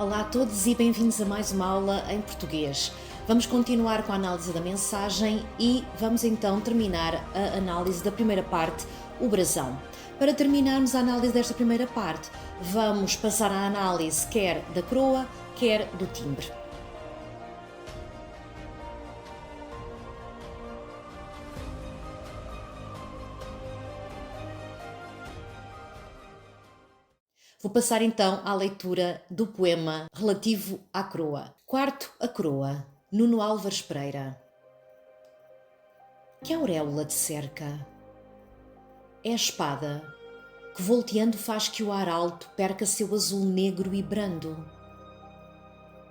Olá a todos e bem-vindos a mais uma aula em português. Vamos continuar com a análise da mensagem e vamos então terminar a análise da primeira parte, o brasão. Para terminarmos a análise desta primeira parte, vamos passar à análise quer da coroa, quer do timbre. Vou passar então à leitura do poema relativo à coroa. Quarto, a coroa, Nuno Álvares Pereira. Que auréola te cerca? É a espada, que volteando faz que o ar alto perca seu azul negro e brando.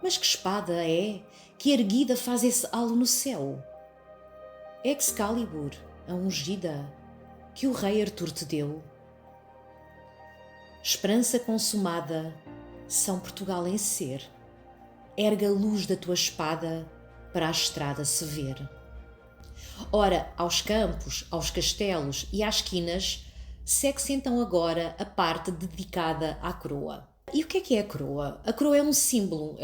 Mas que espada é que erguida faz esse halo no céu? É Excalibur, a ungida, que o rei Artur te deu. Esperança consumada, São Portugal em ser, erga a luz da tua espada para a estrada se ver. Ora, aos campos, aos castelos e às quinas, segue-se então agora a parte dedicada à coroa. E o que é a coroa? A coroa é um símbolo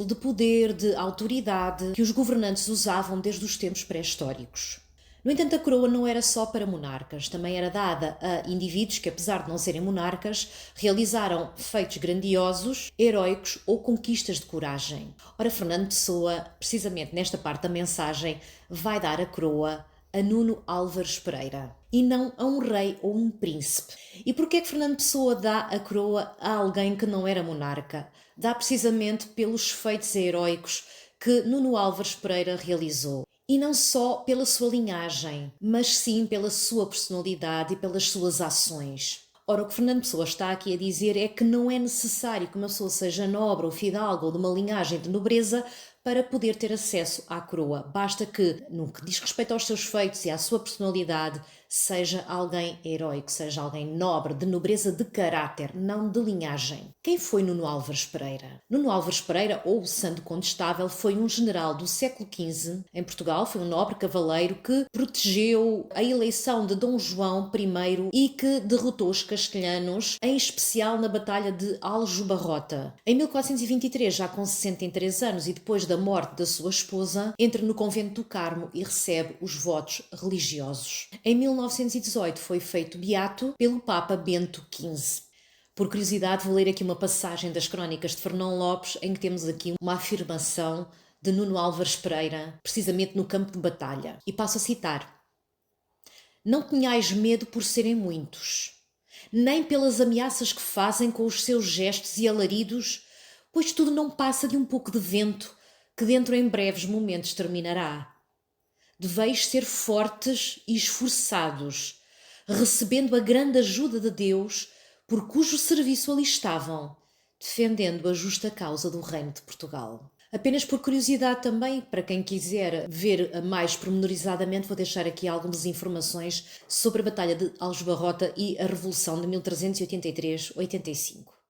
de poder, de autoridade que os governantes usavam desde os tempos pré-históricos. No entanto, a coroa não era só para monarcas, também era dada a indivíduos que, apesar de não serem monarcas, realizaram feitos grandiosos, heróicos ou conquistas de coragem. Ora, Fernando Pessoa, precisamente nesta parte da mensagem, vai dar a coroa a Nuno Álvares Pereira e não a um rei ou um príncipe. E porquê é que Fernando Pessoa dá a coroa a alguém que não era monarca? Dá precisamente pelos feitos heróicos que Nuno Álvares Pereira realizou. E não só pela sua linhagem, mas sim pela sua personalidade e pelas suas ações. Ora, o que Fernando Pessoa está aqui a dizer é que não é necessário que uma pessoa seja nobre ou fidalgo ou de uma linhagem de nobreza para poder ter acesso à coroa. Basta que, no que diz respeito aos seus feitos e à sua personalidade, seja alguém heróico, seja alguém nobre, de nobreza de caráter, não de linhagem. Quem foi Nuno Álvares Pereira? Nuno Álvares Pereira, ou o Santo Condestável, foi um general do século XV em Portugal, foi um nobre cavaleiro que protegeu a eleição de Dom João I e que derrotou os castelhanos, em especial na Batalha de Aljubarrota. Em 1423, já com 63 anos e depois da morte da sua esposa, entra no convento do Carmo e recebe os votos religiosos. Em 1918 foi feito beato pelo Papa Bento XV. Por curiosidade, vou ler aqui uma passagem das Crónicas de Fernão Lopes, em que temos aqui uma afirmação de Nuno Álvares Pereira, precisamente no campo de batalha. E passo a citar: Não tenhais medo por serem muitos, nem pelas ameaças que fazem com os seus gestos e alaridos, pois tudo não passa de um pouco de vento que dentro em breves momentos terminará. Deveis ser fortes e esforçados, recebendo a grande ajuda de Deus, por cujo serviço ali estavam, defendendo a justa causa do Reino de Portugal. Apenas por curiosidade também, para quem quiser ver mais pormenorizadamente, vou deixar aqui algumas informações sobre a Batalha de Aljubarrota e a Revolução de 1383-85.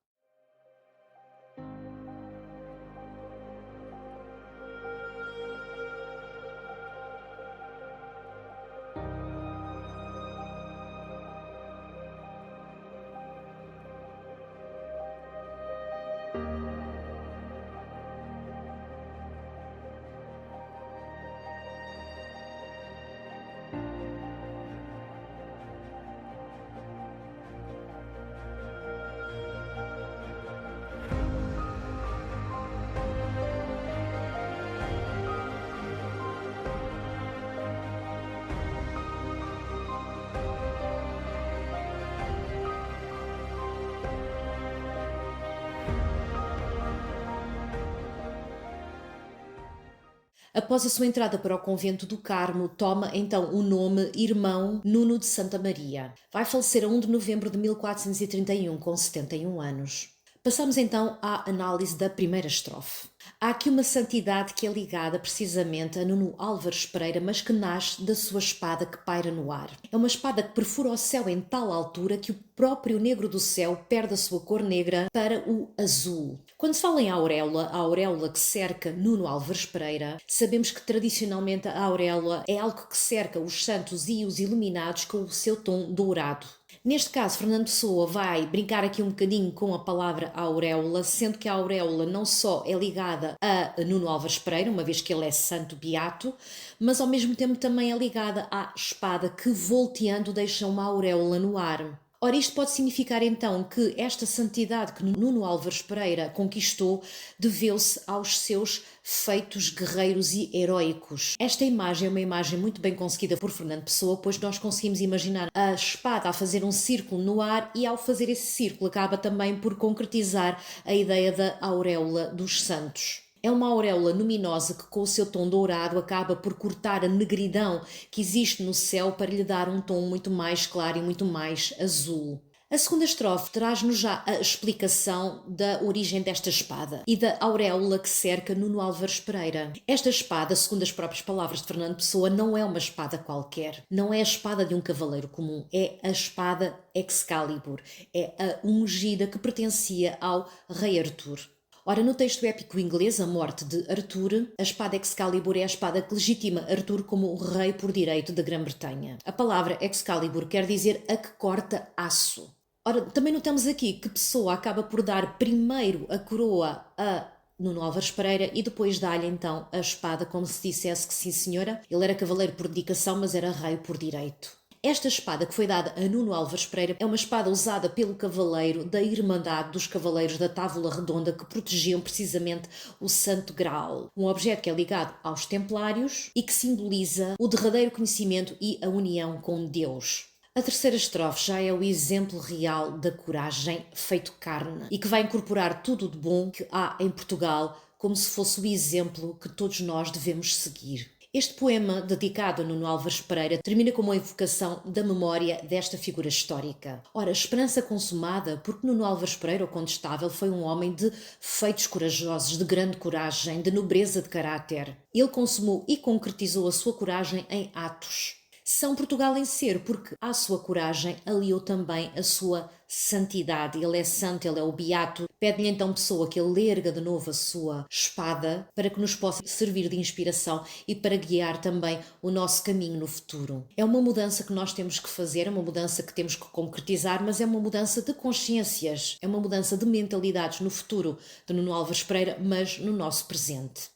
Após a sua entrada para o convento do Carmo, toma então o nome Irmão Nuno de Santa Maria. Vai falecer a 1 de novembro de 1431, com 71 anos. Passamos então à análise da primeira estrofe. Há aqui uma santidade que é ligada precisamente a Nuno Álvares Pereira, mas que nasce da sua espada que paira no ar. É uma espada que perfura o céu em tal altura que o próprio negro do céu perde a sua cor negra para o azul. Quando se fala em auréola, a auréola que cerca Nuno Álvares Pereira, sabemos que tradicionalmente a auréola é algo que cerca os santos e os iluminados com o seu tom dourado. Neste caso, Fernando Pessoa vai brincar aqui um bocadinho com a palavra auréola, sendo que a auréola não só é ligada a Nuno Álvares Pereira, uma vez que ele é santo beato, mas ao mesmo tempo também é ligada à espada que, volteando, deixa uma auréola no ar. Ora, isto pode significar então que esta santidade que Nuno Álvares Pereira conquistou deveu-se aos seus feitos guerreiros e heróicos. Esta imagem é uma imagem muito bem conseguida por Fernando Pessoa, pois nós conseguimos imaginar a espada a fazer um círculo no ar e ao fazer esse círculo acaba também por concretizar a ideia da auréola dos santos. É uma auréola luminosa que, com o seu tom dourado, acaba por cortar a negridão que existe no céu para lhe dar um tom muito mais claro e muito mais azul. A segunda estrofe traz-nos já a explicação da origem desta espada e da auréola que cerca Nuno Álvares Pereira. Esta espada, segundo as próprias palavras de Fernando Pessoa, não é uma espada qualquer. Não é a espada de um cavaleiro comum. É a espada Excalibur. É a ungida que pertencia ao rei Arthur. Ora, no texto épico inglês, A Morte de Arthur, a espada Excalibur é a espada que legitima Arthur como o rei por direito da Grã-Bretanha. A palavra Excalibur quer dizer a que corta aço. Ora, também notamos aqui que Pessoa acaba por dar primeiro a coroa a Nuno Álvares Pereira e depois dá-lhe então a espada, como se dissesse que sim senhora, ele era cavaleiro por dedicação, mas era rei por direito. Esta espada que foi dada a Nuno Álvares Pereira é uma espada usada pelo cavaleiro da Irmandade dos Cavaleiros da Távola Redonda que protegiam precisamente o Santo Graal, um objeto que é ligado aos Templários e que simboliza o derradeiro conhecimento e a união com Deus. A terceira estrofe já é o exemplo real da coragem feito carne e que vai incorporar tudo de bom que há em Portugal como se fosse o exemplo que todos nós devemos seguir. Este poema, dedicado a Nuno Álvares Pereira, termina com uma evocação da memória desta figura histórica. Ora, esperança consumada, porque Nuno Álvares Pereira, o Condestável, foi um homem de feitos corajosos, de grande coragem, de nobreza de caráter. Ele consumou e concretizou a sua coragem em atos. São Portugal em ser, porque à sua coragem aliou também a sua santidade. Ele é santo, ele é o beato. Pede-lhe então Pessoa que ele erga de novo a sua espada para que nos possa servir de inspiração e para guiar também o nosso caminho no futuro. É uma mudança que nós temos que fazer, é uma mudança que temos que concretizar, mas é uma mudança de consciências, é uma mudança de mentalidades no futuro de Nuno Álvares Pereira, mas no nosso presente.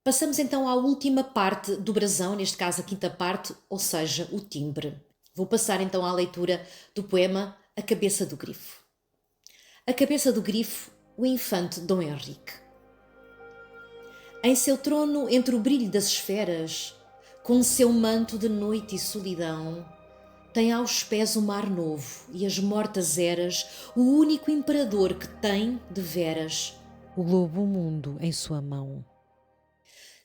Passamos então à última parte do brasão, neste caso a quinta parte, ou seja, o timbre. Vou passar então à leitura do poema A Cabeça do Grifo. A cabeça do grifo, o infante Dom Henrique. Em seu trono, entre o brilho das esferas, com seu manto de noite e solidão, tem aos pés o mar novo e as mortas eras, o único imperador que tem, de veras, o globo mundo em sua mão.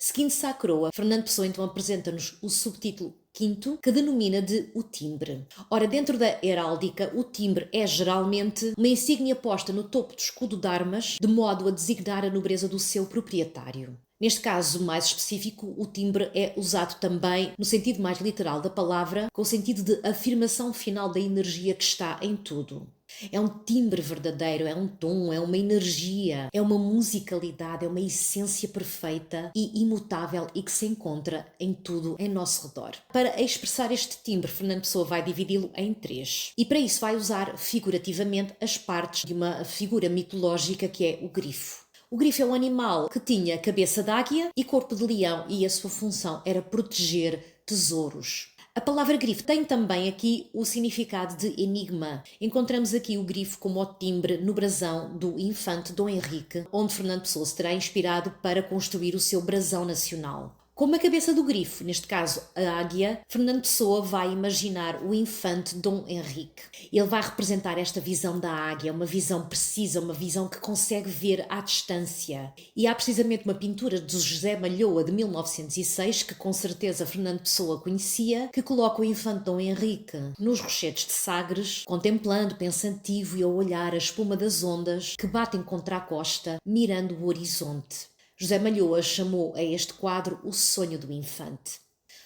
Seguindo-se à coroa, Fernando Pessoa então apresenta-nos o subtítulo quinto, que denomina de o timbre. Ora, dentro da heráldica, o timbre é geralmente uma insígnia posta no topo do escudo de armas, de modo a designar a nobreza do seu proprietário. Neste caso mais específico, o timbre é usado também no sentido mais literal da palavra, com o sentido de afirmação final da energia que está em tudo. É um timbre verdadeiro, é um tom, é uma energia, é uma musicalidade, é uma essência perfeita e imutável e que se encontra em tudo em nosso redor. Para expressar este timbre, Fernando Pessoa vai dividi-lo em três. E para isso vai usar figurativamente as partes de uma figura mitológica que é o grifo. O grifo é um animal que tinha cabeça de águia e corpo de leão e a sua função era proteger tesouros. A palavra grifo tem também aqui o significado de enigma. Encontramos aqui o grifo como o timbre no brasão do infante Dom Henrique, onde Fernando Pessoa se terá inspirado para construir o seu brasão nacional. Como a cabeça do grifo, neste caso a águia, Fernando Pessoa vai imaginar o infante Dom Henrique. Ele vai representar esta visão da águia, uma visão precisa, uma visão que consegue ver à distância. E há precisamente uma pintura de José Malhoa de 1906, que com certeza Fernando Pessoa conhecia, que coloca o infante Dom Henrique nos rochedos de Sagres, contemplando, pensativo e a olhar a espuma das ondas que batem contra a costa, mirando o horizonte. José Malhoa chamou a este quadro o sonho do infante.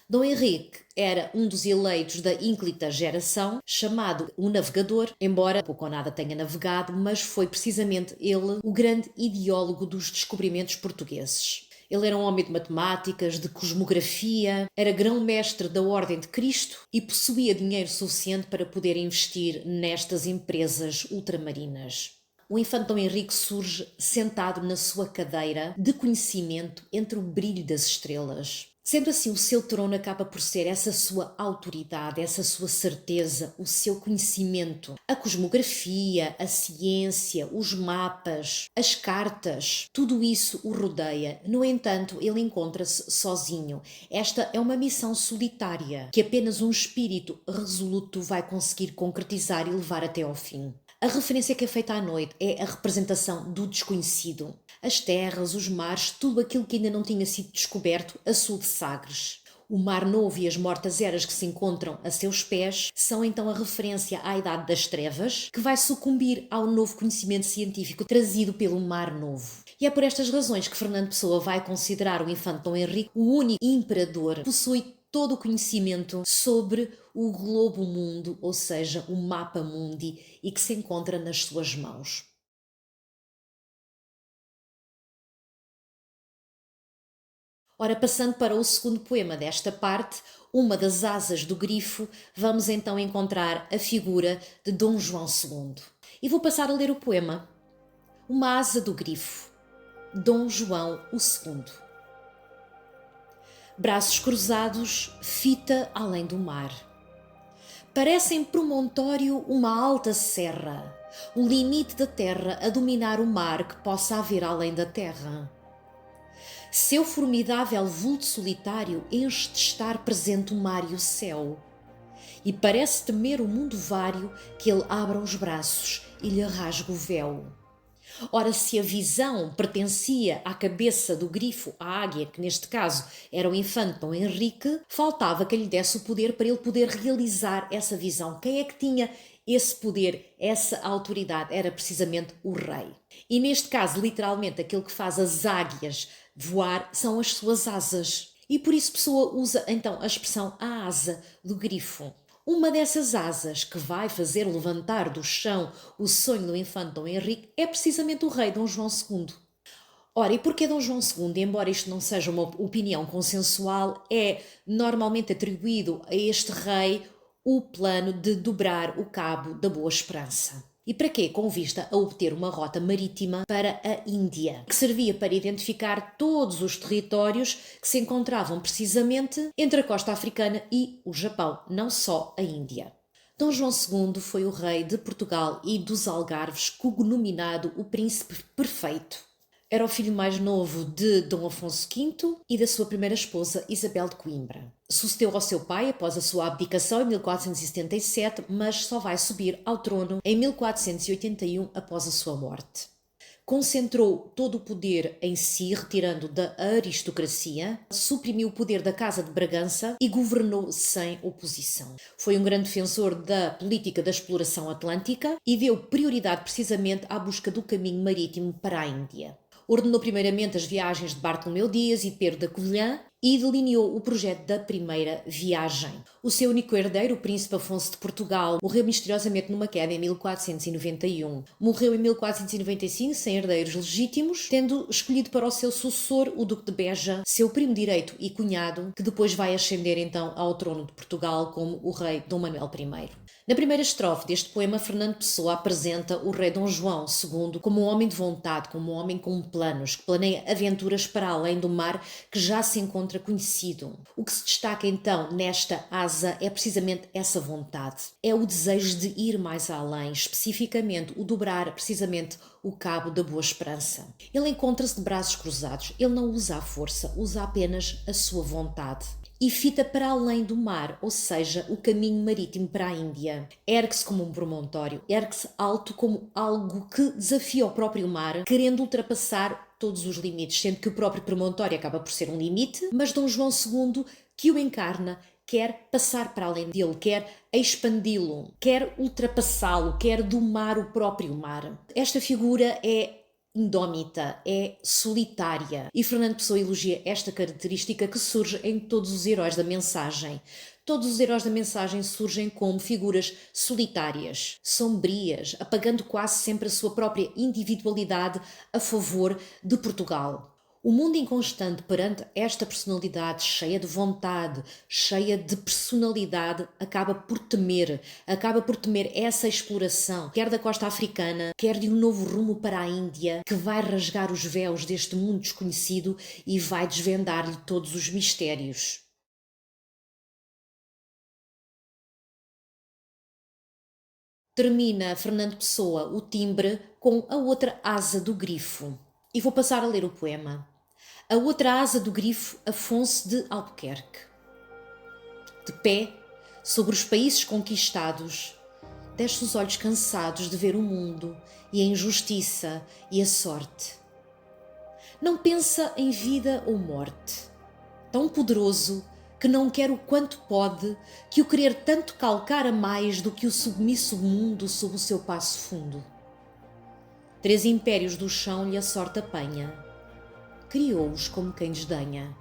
Dom Henrique era um dos eleitos da ínclita geração, chamado o Navegador, embora pouco ou nada tenha navegado, mas foi precisamente ele o grande ideólogo dos descobrimentos portugueses. Ele era um homem de matemáticas, de cosmografia, era grão-mestre da Ordem de Cristo e possuía dinheiro suficiente para poder investir nestas empresas ultramarinas. O infante Dom Henrique surge sentado na sua cadeira de conhecimento entre o brilho das estrelas. Sendo assim, o seu trono acaba por ser essa sua autoridade, essa sua certeza, o seu conhecimento. A cosmografia, a ciência, os mapas, as cartas, tudo isso o rodeia. No entanto, ele encontra-se sozinho. Esta é uma missão solitária que apenas um espírito resoluto vai conseguir concretizar e levar até ao fim. A referência que é feita à noite é a representação do desconhecido. As terras, os mares, tudo aquilo que ainda não tinha sido descoberto a sul de Sagres. O Mar Novo e as Mortas Eras que se encontram a seus pés são então a referência à Idade das Trevas, que vai sucumbir ao novo conhecimento científico trazido pelo Mar Novo. E é por estas razões que Fernando Pessoa vai considerar o infante Dom Henrique o único imperador que possui todo o conhecimento sobre o globo mundo, ou seja, o mapa mundi, e que se encontra nas suas mãos. Ora, passando para o segundo poema desta parte, Uma das Asas do Grifo, vamos então encontrar a figura de Dom João II. E vou passar a ler o poema. Uma asa do grifo, Dom João II. Braços cruzados, fita além do mar. Parecem promontório uma alta serra, o limite da terra a dominar o mar que possa haver além da terra. Seu formidável vulto solitário enche de estar presente o mar e o céu, e parece temer o mundo vário que ele abra os braços e lhe rasgue o véu. Ora, se a visão pertencia à cabeça do grifo, à águia, que neste caso era o infante Dom Henrique, faltava que lhe desse o poder para ele poder realizar essa visão. Quem é que tinha esse poder, essa autoridade? Era precisamente o rei. E neste caso, literalmente, aquele que faz as águias voar são as suas asas. E por isso Pessoa usa então a expressão a asa do grifo. Uma dessas asas que vai fazer levantar do chão o sonho do infante Dom Henrique é precisamente o rei Dom João II. Ora, e porquê Dom João II, embora isto não seja uma opinião consensual, é normalmente atribuído a este rei o plano de dobrar o cabo da Boa Esperança. E para quê? Com vista a obter uma rota marítima para a Índia, que servia para identificar todos os territórios que se encontravam precisamente entre a costa africana e o Japão, não só a Índia. Dom João II foi o rei de Portugal e dos Algarves, cognominado o Príncipe Perfeito. Era o filho mais novo de Dom Afonso V e da sua primeira esposa, Isabel de Coimbra. Sucedeu ao seu pai após a sua abdicação em 1477, mas só vai subir ao trono em 1481 após a sua morte. Concentrou todo o poder em si, retirando da aristocracia, suprimiu o poder da Casa de Bragança e governou sem oposição. Foi um grande defensor da política da exploração atlântica e deu prioridade precisamente à busca do caminho marítimo para a Índia. Ordenou primeiramente as viagens de Bartolomeu Dias e Pedro da Covilhã e delineou o projeto da primeira viagem. O seu único herdeiro, o príncipe Afonso de Portugal, morreu misteriosamente numa queda em 1491. Morreu em 1495 sem herdeiros legítimos, tendo escolhido para o seu sucessor o Duque de Beja, seu primo direito e cunhado, que depois vai ascender então ao trono de Portugal como o rei Dom Manuel I. Na primeira estrofe deste poema, Fernando Pessoa apresenta o rei Dom João II como um homem de vontade, como um homem com planos, que planeia aventuras para além do mar que já se encontra conhecido. O que se destaca então nesta asa é precisamente essa vontade. É o desejo de ir mais além, especificamente o dobrar precisamente o cabo da Boa Esperança. Ele encontra-se de braços cruzados, ele não usa a força, usa apenas a sua vontade. E fita para além do mar, ou seja, o caminho marítimo para a Índia. Ergue-se como um promontório, ergue-se alto como algo que desafia o próprio mar, querendo ultrapassar todos os limites, sendo que o próprio promontório acaba por ser um limite, mas Dom João II, que o encarna, quer passar para além dele, quer expandi-lo, quer ultrapassá-lo, quer domar o próprio mar. Esta figura é indómita, é solitária. E Fernando Pessoa elogia esta característica que surge em todos os heróis da mensagem. Todos os heróis da mensagem surgem como figuras solitárias, sombrias, apagando quase sempre a sua própria individualidade a favor de Portugal. O mundo inconstante perante esta personalidade cheia de vontade, cheia de personalidade, acaba por temer essa exploração, quer da costa africana, quer de um novo rumo para a Índia, que vai rasgar os véus deste mundo desconhecido e vai desvendar-lhe todos os mistérios. Termina Fernando Pessoa o timbre com a outra asa do grifo. E vou passar a ler o poema. A outra asa do grifo, Afonso de Albuquerque. De pé, sobre os países conquistados, desce os olhos cansados de ver o mundo e a injustiça e a sorte. Não pensa em vida ou morte. Tão poderoso que não quer o quanto pode, que o querer tanto calcar a mais do que o submisso mundo sob o seu passo fundo. 3 impérios do chão lhe a sorte apanha. Criou-os como quem desdenha.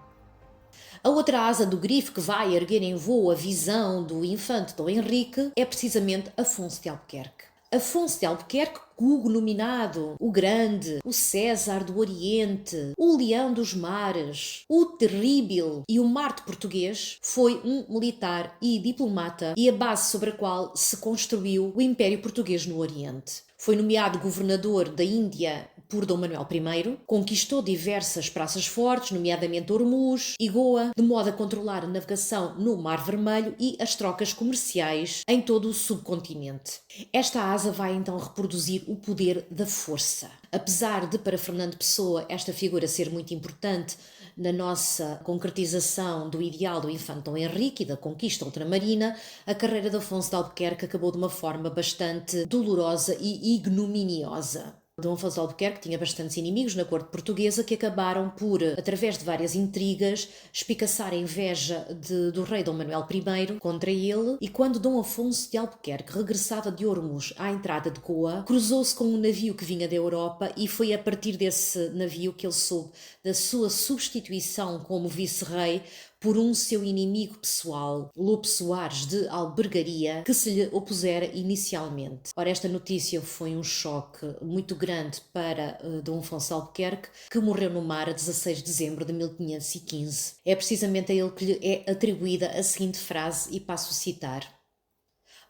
A outra asa do grifo que vai erguer em voo a visão do infante Dom Henrique é precisamente Afonso de Albuquerque. Afonso de Albuquerque, Hugo nominado, o Grande, o César do Oriente, o Leão dos Mares, o Terrível e o Marte português, foi um militar e diplomata e a base sobre a qual se construiu o Império Português no Oriente. Foi nomeado governador da Índia por Dom Manuel I, conquistou diversas praças fortes, nomeadamente Ormuz e Goa, de modo a controlar a navegação no Mar Vermelho e as trocas comerciais em todo o subcontinente. Esta asa vai então reproduzir o poder da força. Apesar de, para Fernando Pessoa, esta figura ser muito importante na nossa concretização do ideal do infante Dom Henrique e da conquista ultramarina, a carreira de Afonso de Albuquerque acabou de uma forma bastante dolorosa e ignominiosa. Dom Afonso de Albuquerque tinha bastantes inimigos na corte portuguesa que acabaram por, através de várias intrigas, espicaçar a inveja do rei Dom Manuel I contra ele, e quando Dom Afonso de Albuquerque regressava de Ormuz à entrada de Goa, cruzou-se com um navio que vinha da Europa e foi a partir desse navio que ele soube da sua substituição como vice-rei por um seu inimigo pessoal, Lope Soares de Albergaria, que se lhe opusera inicialmente. Ora, esta notícia foi um choque muito grande para Dom Afonso de Albuquerque, que morreu no mar a 16 de dezembro de 1515. É precisamente a ele que lhe é atribuída a seguinte frase, e passo a citar: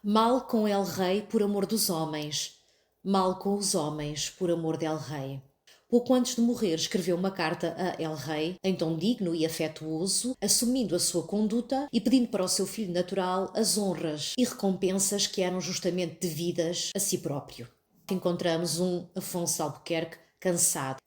Mal com El Rei por amor dos homens, mal com os homens por amor de El Rei. Pouco antes de morrer, escreveu uma carta a El Rei, em tom digno e afetuoso, assumindo a sua conduta e pedindo para o seu filho natural as honras e recompensas que eram justamente devidas a si próprio. Encontramos um Afonso de Albuquerque cansado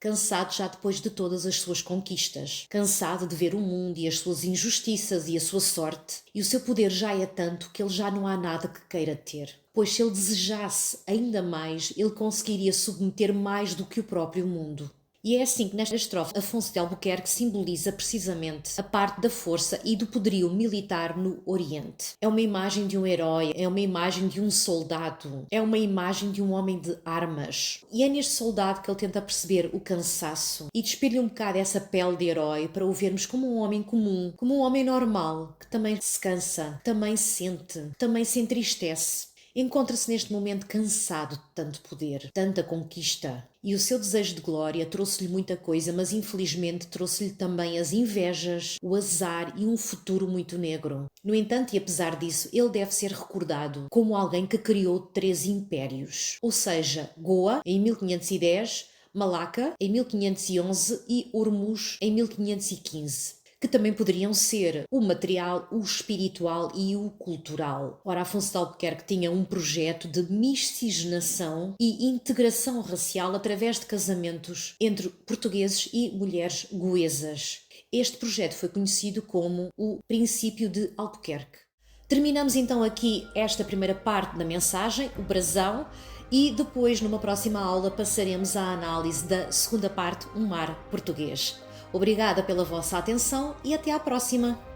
já depois de todas as suas conquistas, cansado de ver o mundo e as suas injustiças e a sua sorte, e o seu poder já é tanto que ele já não há nada que queira ter. Pois se ele desejasse ainda mais, ele conseguiria submeter mais do que o próprio mundo. E é assim que nesta estrofe Afonso de Albuquerque simboliza precisamente a parte da força e do poderio militar no Oriente. É uma imagem de um herói, é uma imagem de um soldado, é uma imagem de um homem de armas. E é neste soldado que ele tenta perceber o cansaço e despir-lhe um bocado essa pele de herói para o vermos como um homem comum, como um homem normal, que também se cansa, também sente, também se entristece. Encontra-se neste momento cansado de tanto poder, tanta conquista. E o seu desejo de glória trouxe-lhe muita coisa, mas infelizmente trouxe-lhe também as invejas, o azar e um futuro muito negro. No entanto, e apesar disso, ele deve ser recordado como alguém que criou 3 impérios. Ou seja, Goa em 1510, Malaca em 1511 e Ormuz em 1515. Que também poderiam ser o material, o espiritual e o cultural. Ora, Afonso de Albuquerque tinha um projeto de miscigenação e integração racial através de casamentos entre portugueses e mulheres goesas. Este projeto foi conhecido como o Princípio de Albuquerque. Terminamos então aqui esta primeira parte da mensagem, o brasão, e depois, numa próxima aula, passaremos à análise da segunda parte, um mar português. Obrigada pela vossa atenção e até à próxima!